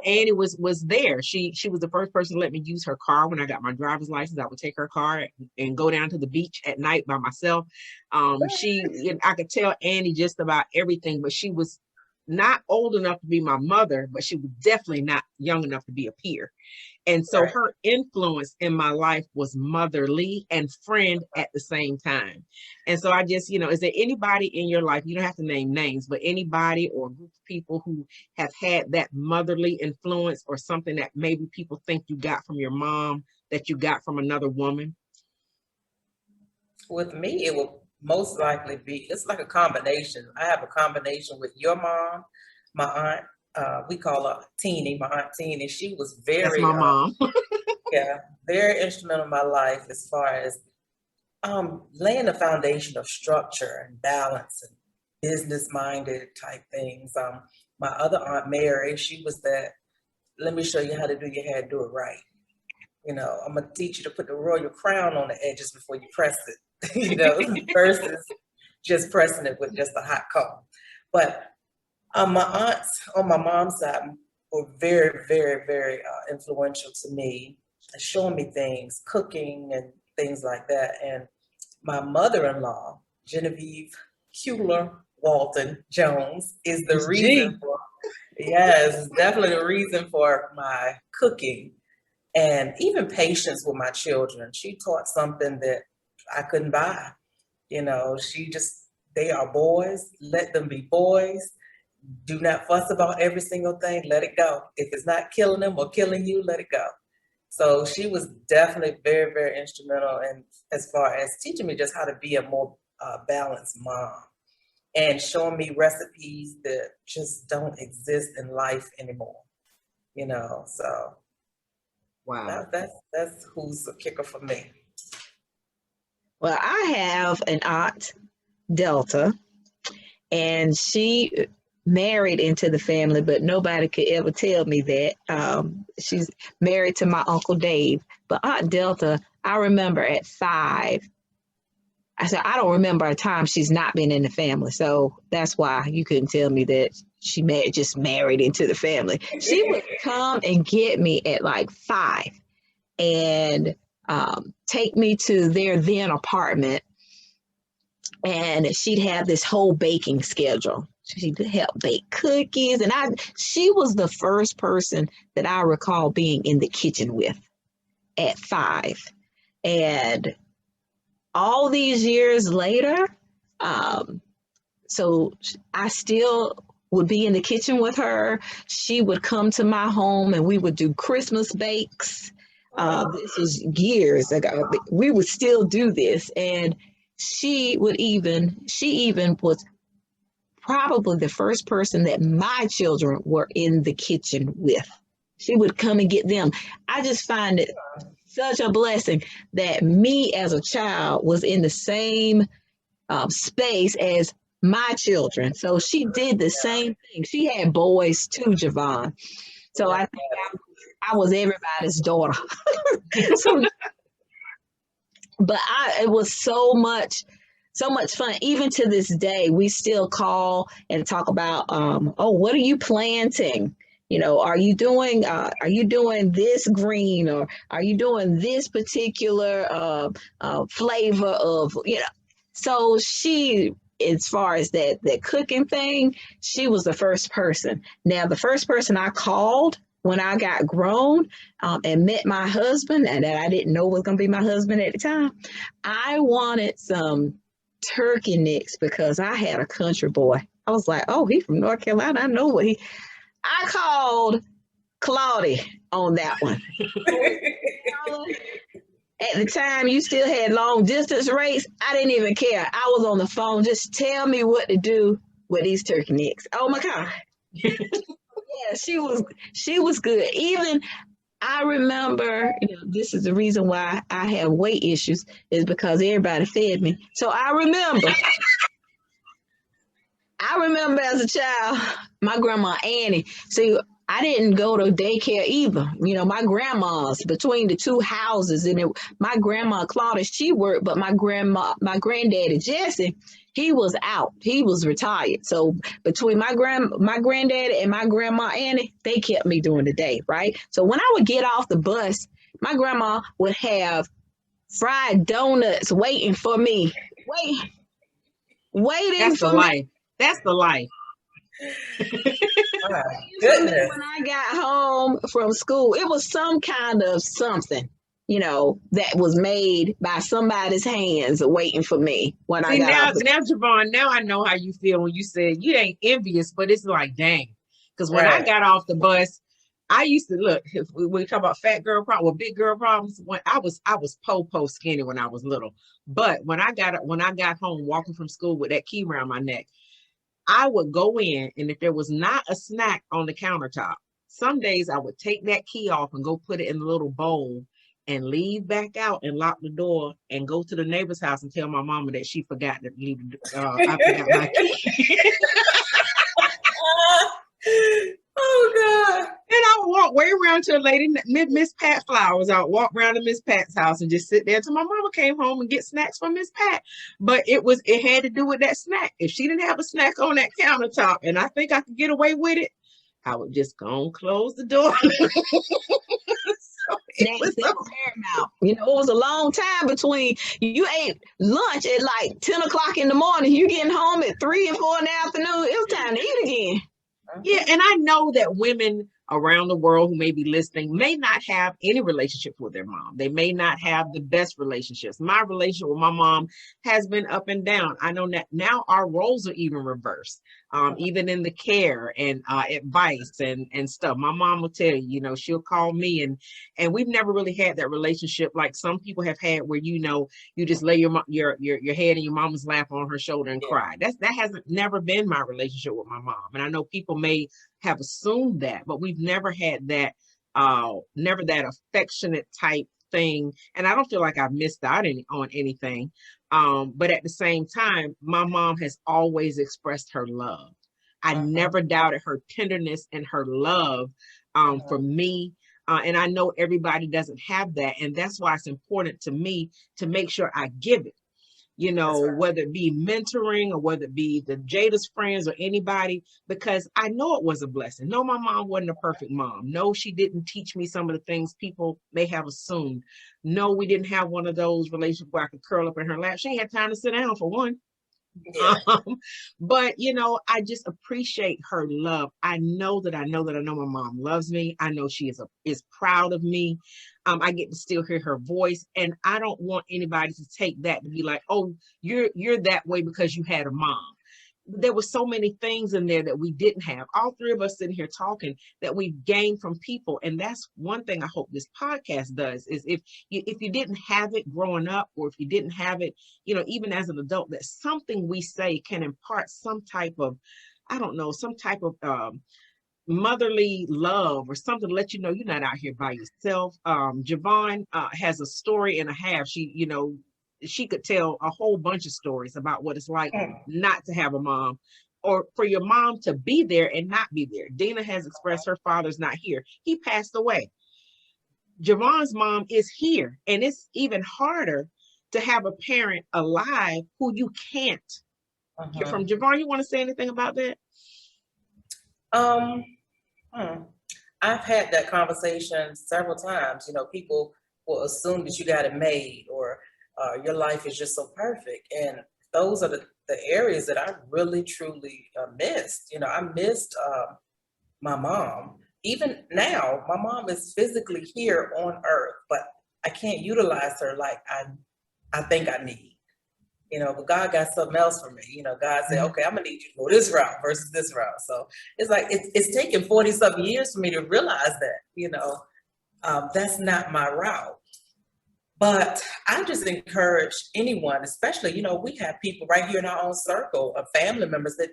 Annie was there. She was the first person to let me use her car when I got my driver's license. I would take her car and go down to the beach at night by myself. I could tell Annie just about everything, but she was not old enough to be my mother, but she was definitely not young enough to be a peer. And so her influence in my life was motherly and friend at the same time. And so I just, you know, is there anybody in your life, you don't have to name names, but anybody or a group of people who have had that motherly influence, or something that maybe people think you got from your mom that you got from another woman? With me, it will most likely be, it's like a combination. I have a combination with your mom, my aunt. We call her Teeny, my aunt Teeny. She was That's very, my mom. yeah, very instrumental in my life as far as laying the foundation of structure and balance and business-minded type things. My other aunt Mary, she was that, let me show you how to do your hair, do it right. You know, I'm gonna teach you to put the royal crown on the edges before you press it, you know, versus just pressing it with just a hot comb. But my aunts on my mom's side were very, very, very influential to me, showing me things, cooking and things like that. And my mother-in-law, Genevieve Kuehler Walton Jones, is the reason for, yes, definitely the reason for my cooking and even patience with my children. She taught something that I couldn't buy. You know, they are boys, let them be boys. Do not fuss about every single thing, let it go. If it's not killing them or killing you, let it go. So she was definitely very, very instrumental in as far as teaching me just how to be a more balanced mom, and showing me recipes that just don't exist in life anymore. You know, so Wow. that's who's the kicker for me. Well, I have an aunt, Delta, and she married into the family, but nobody could ever tell me that. She's married to my Uncle Dave. But Aunt Delta, I remember at 5, I said, I don't remember a time she's not been in the family. So that's why you couldn't tell me that she just married into the family. She would come and get me at like 5 and take me to their then apartment. And she'd have this whole baking schedule. She'd help bake cookies. And she was the first person that I recall being in the kitchen with at 5. And all these years later, so I still would be in the kitchen with her. She would come to my home and we would do Christmas bakes. This was years ago. We would still do this. And she even was probably the first person that my children were in the kitchen with. She would come and get them. I just find it such a blessing that me as a child was in the same space as my children. So she did the same thing. She had boys too, Javon. So I think I was everybody's daughter. So, but it was so much fun. Even to this day, we still call and talk about, what are you planting? You know, are you doing this green, or are you doing this particular flavor of, So she, as far as that cooking thing, she was the first person. Now, the first person I called when I got grown and met my husband, and that I didn't know was going to be my husband at the time, I wanted some turkey necks because I had a country boy. I was like, oh, he's from North Carolina. I know what I called Claudia on that one. At the time, you still had long distance rates. I didn't even care. I was on the phone. Just tell me what to do with these turkey necks. Oh my God. Yeah, she was good. Even I remember, this is the reason why I have weight issues, is because everybody fed me. So I remember as a child, my grandma Annie. See, I didn't go to daycare either. My grandma's between the two houses, and my grandma Claudia, she worked, but my granddaddy Jesse, he was out. He was retired. So between my granddaddy and my grandma Annie, they kept me during the day, right? So when I would get off the bus, my grandma would have fried donuts waiting for me. Waiting That's for the life. That's the life. Goodness. When I got home from school, it was some kind of something, that was made by somebody's hands waiting for me when I got off. Now, Javon, now I know how you feel when you said you ain't envious, but it's like, dang. Because when I got off the bus, I used to look, if we talk about fat girl problem or big girl problems, when I was po skinny when I was little. But when I got home walking from school with that key around my neck, I would go in, and if there was not a snack on the countertop, some days I would take that key off and go put it in a little bowl and leave back out and lock the door and go to the neighbor's house and tell my mama that she forgot to leave. I forgot my key. Oh God. And I would walk way around to a lady, Miss Pat Flowers. I would walk around to Miss Pat's house and just sit there until my mama came home and get snacks from Miss Pat. But it had to do with that snack. If she didn't have a snack on that countertop and I think I could get away with it, I would just go and close the door. It was paramount. It was a long time between you ate lunch at like 10 o'clock in the morning. You getting home at 3 and 4 in the afternoon. It was time to eat again. Yeah, and I know that women around the world who may be listening may not have any relationship with their mom. They may not have the best relationships. My relationship with my mom has been up and down. I know that now our roles are even reversed, even in the care and advice and stuff. My mom will tell you, she'll call me and we've never really had that relationship like some people have had where, you just lay your head in your mama's lap on her shoulder and cry. That hasn't never been my relationship with my mom. And I know people may have assumed that, but we've never had that, never that affectionate type thing. And I don't feel like I've missed out on anything. But at the same time, my mom has always expressed her love. I never doubted her tenderness and her love for me. And I know everybody doesn't have that. And that's why it's important to me to make sure I give it. Whether it be mentoring or whether it be the Jada's friends or anybody, because I know it was a blessing. No, my mom wasn't a perfect mom. No, she didn't teach me some of the things people may have assumed. No, we didn't have one of those relationships where I could curl up in her lap. She ain't had time to sit down for one. Yeah. But I just appreciate her love. I know my mom loves me. I know she is proud of me. I get to still hear her voice, and I don't want anybody to take that to be like, oh, you're that way because you had a mom. There were so many things in there that we didn't have. All three of us sitting here talking that we've gained from people. And that's one thing I hope this podcast does is if you didn't have it growing up, or if you didn't have it, even as an adult, that something we say can impart some type of, motherly love or something to let you know you're not out here by yourself. Javon has a story and a half. She could tell a whole bunch of stories about what it's like not to have a mom, or for your mom to be there and not be there. Dina has expressed her father's not here. He passed away. Javon's mom is here, and it's even harder to have a parent alive who you can't hear from. Javon, you want to say anything about that? I've had that conversation several times. People will assume that you got it made, or your life is just so perfect. And those are the areas that I really, truly missed. I missed my mom. Even now, my mom is physically here on earth, but I can't utilize her like I think I need. But God got something else for me. God said, okay, I'm gonna need you to go this route versus this route. So it's like it's taken 40-something years for me to realize that, that's not my route. But I just encourage anyone, especially, we have people right here in our own circle of family members that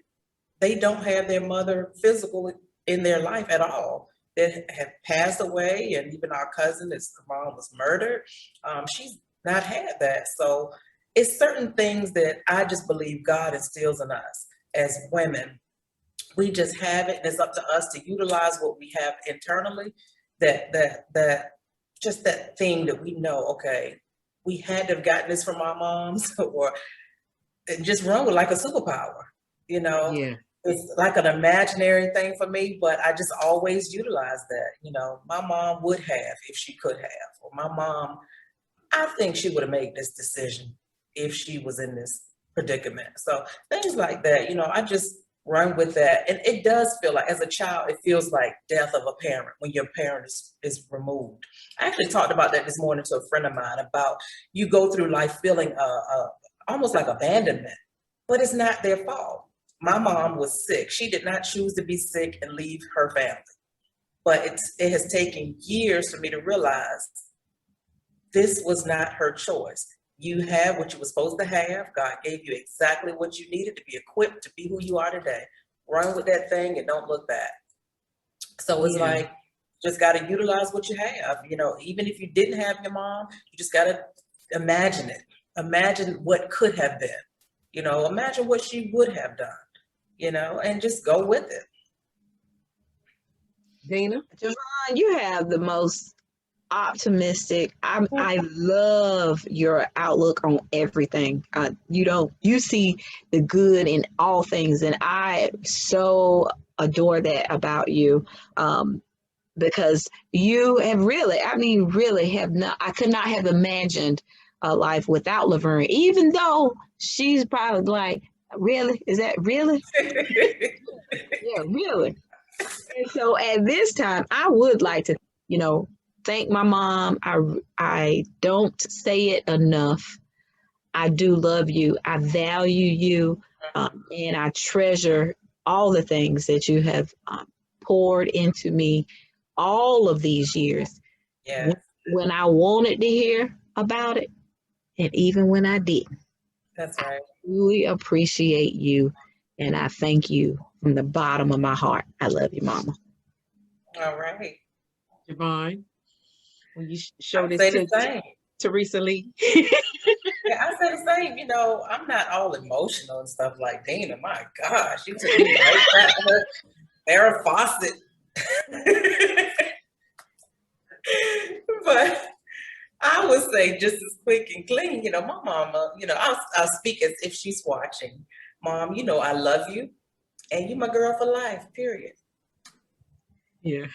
they don't have their mother physical in their life at all, that have passed away. And even our cousin, his mom was murdered. She's not had that. So it's certain things that I just believe God instills in us as women. We just have it, and it's up to us to utilize what we have internally, that just that thing that we know, okay, we had to have gotten this from our moms, or just run with like a superpower, Yeah. It's like an imaginary thing for me, but I just always utilize that. My mom would have if she could have, or my mom, I think she would have made this decision if she was in this predicament. So things like that, I just run with that. And it does feel like, as a child, it feels like death of a parent when your parent is removed. I actually talked about that this morning to a friend of mine, about you go through life feeling almost like abandonment, but it's not their fault. My mom was sick. She did not choose to be sick and leave her family. But it has taken years for me to realize this was not her choice. You have what you were supposed to have. God gave you exactly what you needed to be equipped to be who you are today. Run with that thing and don't look back. So it's like, just got to utilize what you have. Even if you didn't have your mom, you just got to imagine it. Imagine what could have been. Imagine what she would have done, and just go with it. Dina? Javon, you have the most optimistic. I love your outlook on everything. You see the good in all things, and I so adore that about you. Because you have really have not, I could not have imagined a life without Laverne, even though she's probably like, really? Is that really? Yeah, really. And so at this time, I would like to, thank my mom. I don't say it enough. I do love you. I value you, and I treasure all the things that you have poured into me all of these years. Yeah. When I wanted to hear about it, and even when I didn't. That's right. I really appreciate you, and I thank you from the bottom of my heart. I love you, Mama. All right. Javon, will you show this Say to the same. Teresa Lee? Yeah, I say the same. I'm not all emotional and stuff like Dina. My gosh, you took me right back to her Farrah Fawcett. But I would say just as quick and clean. My mama, I'll speak as if she's watching. Mom, I love you, and you my girl for life, period. Yeah.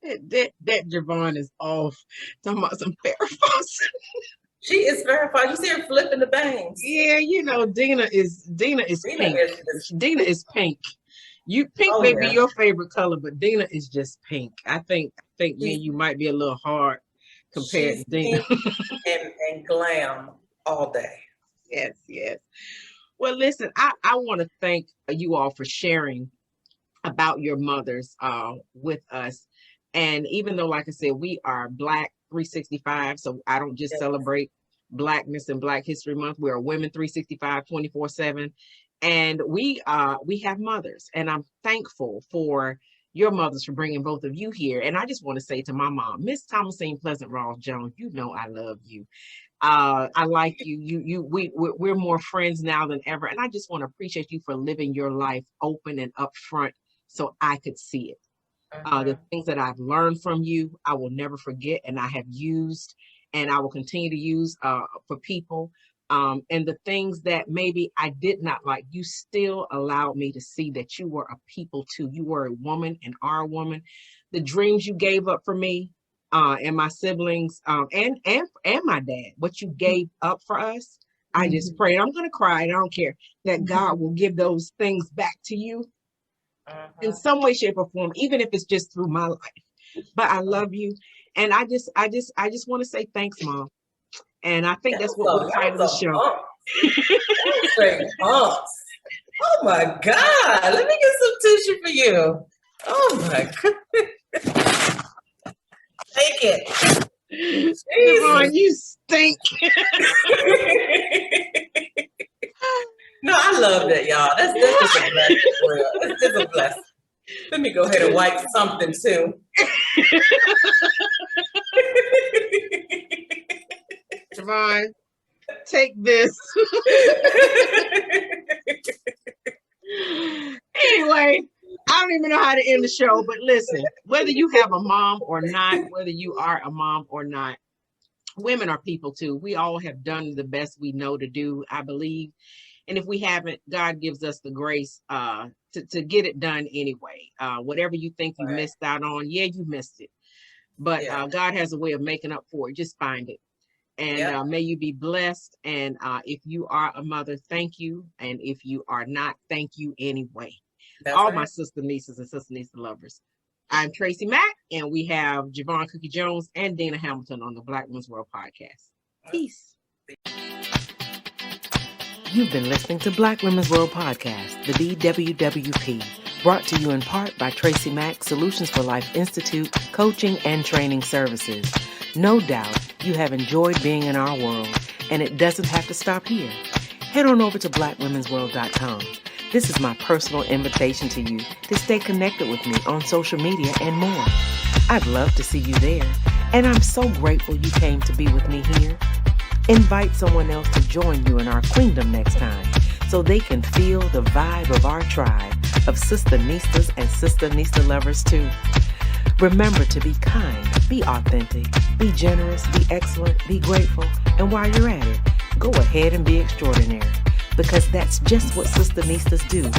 that Javon is off. Talking about some Farrah Fawcett. She is verified. You see her flipping the bangs. Yeah, Dina is pink. Dina is pink. Pink may be your favorite color, but Dina is just pink. I think me and you might be a little hard compared to Dina. and glam all day. Yes. Well, listen, I want to thank you all for sharing about your mothers with us. And even though, like I said, we are Black 365, so I don't just celebrate Blackness and Black History Month. We're a Women 365 24/7. And we have mothers, and I'm thankful for your mothers for bringing both of you here. And I just want to say to my mom, Miss Thomasine Pleasant Ross Jones, you know I love you. I like you. We're more friends now than ever, and I just want to appreciate you for living your life open and upfront, so I could see it. The things that I've learned from you, I will never forget, and I have used, and I will continue to use for people. And the things that maybe I did not like, you still allowed me to see that you were a people too. You were a woman and are a woman. The dreams you gave up for me, and my siblings, and my dad, what you gave up for us, I just pray. I'm gonna cry, and I don't care, that God will give those things back to you in some way, shape, or form, even if it's just through my life. But I love you, and I just want to say thanks, Mom. And I think that's what we'll title the show. Oh my God! Let me get some tissue for you. Oh my God! Take it. Devon, you stink. No, I love that, y'all. That's just a blessing. That's just a blessing. Let me go ahead and wipe something too. Devon, take this. Anyway, I don't even know how to end the show, but listen, whether you have a mom or not, whether you are a mom or not, women are people too. We all have done the best we know to do, I believe. And if we haven't, God gives us the grace to get it done anyway. Whatever you think you missed out on, you missed it. But God has a way of making up for it. Just find it. And may you be blessed. And if you are a mother, thank you. And if you are not, thank you anyway. That's all right. My sister nieces and sister niece lovers. I'm TracyMac, and we have Javon Cookie Jones and Dana Hamilton on the Black Women's World Podcast. Peace. You've been listening to Black Women's World Podcast, the BWWP, brought to you in part by TracyMac Solutions for Life Institute, coaching and training services. No doubt you have enjoyed being in our world, and it doesn't have to stop here. Head on over to blackwomensworld.com. This is my personal invitation to you to stay connected with me on social media and more. I'd love to see you there, and I'm so grateful you came to be with me here. Invite someone else to join you in our queendom next time so they can feel the vibe of our tribe of Sister Nistas and Sister Nista lovers too. Remember to be kind, be authentic, be generous, be excellent, be grateful, and while you're at it, go ahead and be extraordinary, because that's just what Sister Nistas do,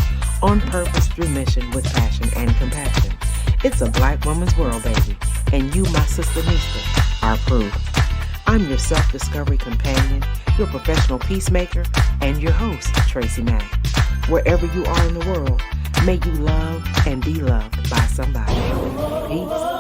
on purpose, through mission, with passion and compassion. It's a Black woman's world, baby, and you, my Sister Nista, are proof. I'm your self-discovery companion, your professional peacemaker, and your host, TracyMac. Wherever you are in the world, may you love and be loved by somebody. Peace.